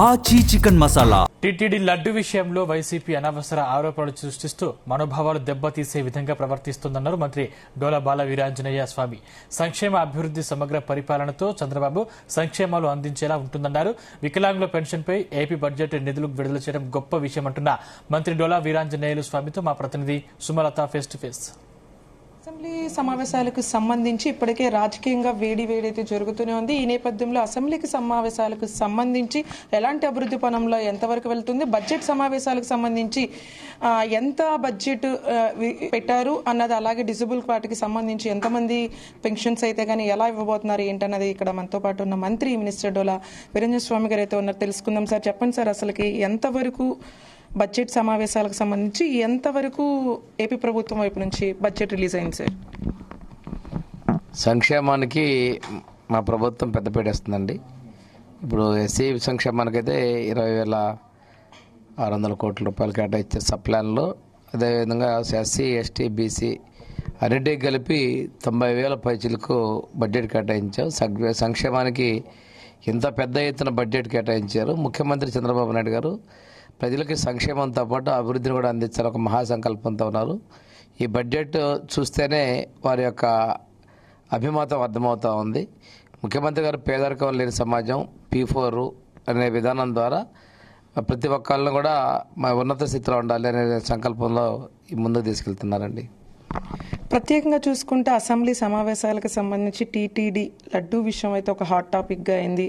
ఆచి chicken masala. TTD laddu విషయంలో YCP అనవసర ఆరోపణలు సృష్టిస్తూ మనోభావాలు దెబ్బతీసే విధంగా ప్రవర్తిస్తోందన్నారు మంత్రి డోలా బాల వీరాంజనేయ స్వామి. సంక్షేమ అభివృద్ధి సమగ్ర పరిపాలనతో చంద్రబాబు సంక్షేమాలు అందించేలా ఉంటుందన్నారు. వికలాంగుల పెన్షన్పై ఏపీ బడ్జెట్ నిధులు విడుదల చేయడం గొప్ప విషయమంటున్న మంత్రి డోలా వీరాంజనేయులు స్వామితో మా ప్రతినిధి Sumalatha face to face. Assembly సమావేశాలకు సంబంధించి ఇప్పటికే రాజకీయంగా వేడి అయితే జరుగుతూనే ఉంది. ఈ నేపథ్యంలో అసెంబ్లీకి సమావేశాలకు సంబంధించి ఎలాంటి అభివృద్ధి పనంలో ఎంతవరకు వెళ్తుంది, బడ్జెట్ సమావేశాలకు సంబంధించి ఎంత బడ్జెట్ పెట్టారు అన్నది, అలాగే డిజబుల్ వాటికి సంబంధించి ఎంతమంది పెన్షన్స్ అయితే కానీ ఎలా ఇవ్వబోతున్నారు ఏంటన్నది ఇక్కడ మనతో పాటు ఉన్న మంత్రి మినిస్టర్ డోలా వీరాంజనేయ స్వామి గారు అయితే ఉన్నారు, తెలుసుకుందాం. సార్ చెప్పండి సార్, అసలుకి ఎంతవరకు బడ్జెట్ సమావేశాలకు సంబంధించి ఎంతవరకు ఏపీ ప్రభుత్వం వైపు నుంచి బడ్జెట్ రిలీజ్ అయింది సార్? సంక్షేమానికి మా ప్రభుత్వం పెద్దపీట వేస్తుందండి. ఇప్పుడు ఎస్సీ సంక్షేమానికి అయితే 20,600 కోట్ల రూపాయలు కేటాయించే సప్లాన్లో, అదేవిధంగా ఎస్సీ ఎస్టీ బీసీ అన్నిటికీ కలిపి 90,000 పైచీలకు బడ్జెట్ కేటాయించాం. సంక్షేమానికి ఇంత పెద్ద ఎత్తున బడ్జెట్ కేటాయించారు. ముఖ్యమంత్రి చంద్రబాబు నాయుడు గారు ప్రజలకి సంక్షేమంతో పాటు అభివృద్ధిని కూడా అందించాలని ఒక మహాసంకల్పంతో ఉన్నారు. ఈ బడ్జెట్ చూస్తేనే వారి యొక్క అభిమతం అర్థమవుతూ ఉంది. ముఖ్యమంత్రి గారు పేదరికం లేని సమాజం P4 అనే విధానం ద్వారా ప్రతి ఒక్కళ్ళని కూడా మా ఉన్నత స్థితిలో ఉండాలి అనే సంకల్పంలో ముందుకు తీసుకెళ్తున్నారండి. ప్రత్యేకంగా చూసుకుంటే అసెంబ్లీ సమావేశాలకు సంబంధించి టీటీడీ లడ్డూ విషయం అయితే ఒక హాట్ టాపిక్గా అయింది.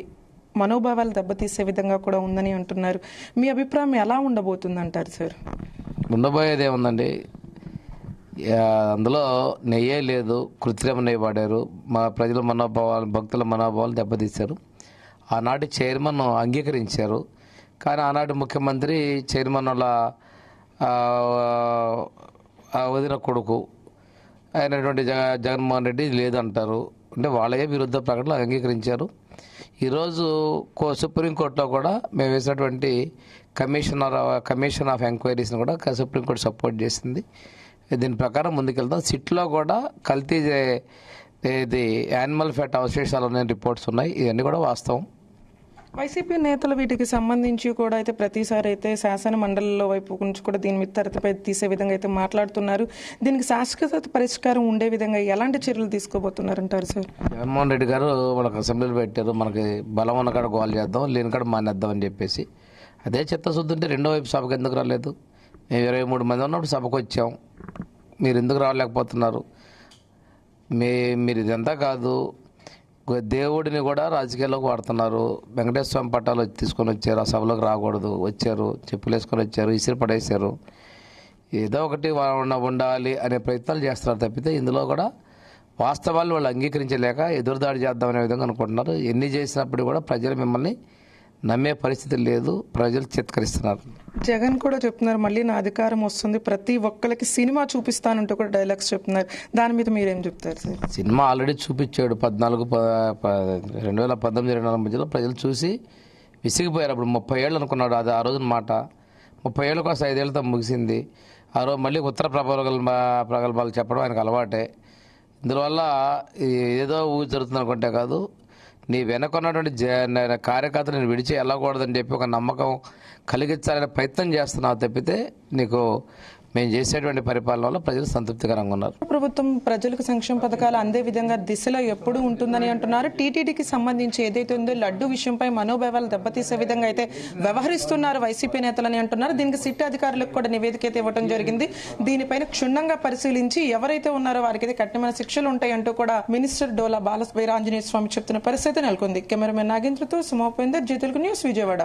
మనోభావాలు దెబ్బతీసే విధంగా కూడా ఉందని అంటున్నారు. మీ అభిప్రాయం ఎలా ఉండబోతుంది అంటారు సార్? ఉండబోయేది ఏముందండి, అందులో నెయ్యే లేదు, కృత్రిమ నెయ్యి వాడారు. మా ప్రజల మనోభావాలు, భక్తుల మనోభావాలు దెబ్బతీశారు. ఆనాటి చైర్మన్ అంగీకరించారు, కానీ ఆనాటి ముఖ్యమంత్రి చైర్మన్ వాళ్ళ వదిన కొడుకు అయినటువంటి జగన్మోహన్ రెడ్డి లేదంటారు. అంటే వాళ్ళే విరుద్ధ ప్రకటనలు అంగీకరించారు. ఈరోజు సుప్రీంకోర్టులో కూడా మేము వేసినటువంటి కమిషన్ ఆఫ్ ఎంక్వైరీస్ని కూడా సుప్రీంకోర్టు సపోర్ట్ చేసింది. దీని ప్రకారం ముందుకెళ్తాం. సిట్లో కూడా కల్తీ ఇది యానిమల్ ఫ్యాట్ అవశేషాలు ఉన్న రిపోర్ట్స్ ఉన్నాయి. ఇవన్నీ కూడా వాస్తవం. వైసీపీ నేతలు వీటికి సంబంధించి కూడా అయితే ప్రతిసారి అయితే శాసన మండలిలో వైపు నుంచి కూడా దీని మీద తరతపై తీసే విధంగా అయితే మాట్లాడుతున్నారు. దీనికి శాశ్వత పరిష్కారం ఉండే విధంగా ఎలాంటి చర్యలు తీసుకోబోతున్నారంటారు సార్? జగన్మోహన్ రెడ్డి గారు వాళ్ళకి అసెంబ్లీలో పెట్టారు, మనకి బలం ఉన్న కాడ గోల్ చేద్దాం, లేని కాడ మానేద్దాం అని చెప్పేసి. అదే చిత్తశుద్ధి ఉంటే రెండో వైపు సభకు ఎందుకు రాలేదు? మేము 23 మంది ఉన్నప్పుడు సభకు వచ్చాం, మీరు ఎందుకు రాలేకపోతున్నారు? మీరు ఇదంతా కాదు, దేవుడిని కూడా రాజకీయాల్లోకి వాడుతున్నారు. వెంకటేశ్వర స్వామి పట్టాలు తీసుకొని వచ్చారు, ఆ సభలోకి రాకూడదు, వచ్చారు, చెప్పులు వేసుకొని వచ్చారు, ఇసిరి పడేశారు. ఏదో ఒకటి ఉండాలి అనే ప్రయత్నాలు చేస్తున్నారు తప్పితే ఇందులో కూడా వాస్తవాలు వాళ్ళు అంగీకరించలేక ఎదురుదాడి చేద్దామనే విధంగా అనుకుంటున్నారు. ఎన్ని చేసినప్పుడు కూడా ప్రజలు మిమ్మల్ని నమ్మే పరిస్థితి లేదు, ప్రజలు చిత్కరిస్తున్నారు. జగన్ కూడా చెప్తున్నారు మళ్ళీ నా అధికారం వస్తుంది, ప్రతి ఒక్కరికి సినిమా చూపిస్తానంటూ కూడా డైలాగ్స్ చెప్తున్నారు. దాని మీద మీరేం చెప్తారు సార్? సినిమా ఆల్రెడీ చూపించాడు 2019-20 మధ్యలో. ప్రజలు చూసి విసిగిపోయారు. అప్పుడు 30 ఏళ్ళు అనుకున్నాడు, అది ఆ రోజున మాట. 30 ఏళ్ళ కోసం 5 ఏళ్ళతో ముగిసింది. ఆ రోజు మళ్ళీ ఉత్తర ప్రగల్భాలు చెప్పడం ఆయనకు అలవాటే. ఇందువల్ల ఏదో ఊరి జరుగుతుంది అనుకుంటే కాదు, నీ వెనకున్నటువంటి కార్యకర్తలు నేను విడిచి వెళ్ళకూడదని చెప్పి ఒక నమ్మకం కలిగించాలనే ప్రయత్నం చేస్తున్నావు తప్పితే నీకు మేము చేసేటువంటి పరిపాలన వల్ల ప్రజలు సంతృప్తికరంగా ఉన్నారు. ప్రభుత్వం ప్రజలకు సంక్షేమ పథకాలు అందే విధంగా దిశలో ఎప్పుడు ఉంటుందని అంటున్నారు. టీటీడీకి సంబంధించి ఏదైతే ఉందో లడ్డు విషయంపై మనోభావాలు దెబ్బతీసే విధంగా అయితే వ్యవహరిస్తున్నారు వైసీపీ నేతలని అంటున్నారు. దీనికి సిట్ అధికారులకు కూడా నివేదిక అయితే ఇవ్వడం జరిగింది. దీనిపైన క్షుణ్ణంగా పరిశీలించి ఎవరైతే ఉన్నారో వారికి అయితే కఠినమైన శిక్షలు ఉంటాయంటూ కూడా మినిస్టర్ డోలా బాల వీరాంజనేయ స్వామి చెప్తున్న పరిస్థితి నెలకొంది. కెమెరామెన్ నాగేంద్రతో సుమోపేందర్, జీ తెలుగు న్యూస్, విజయవాడ.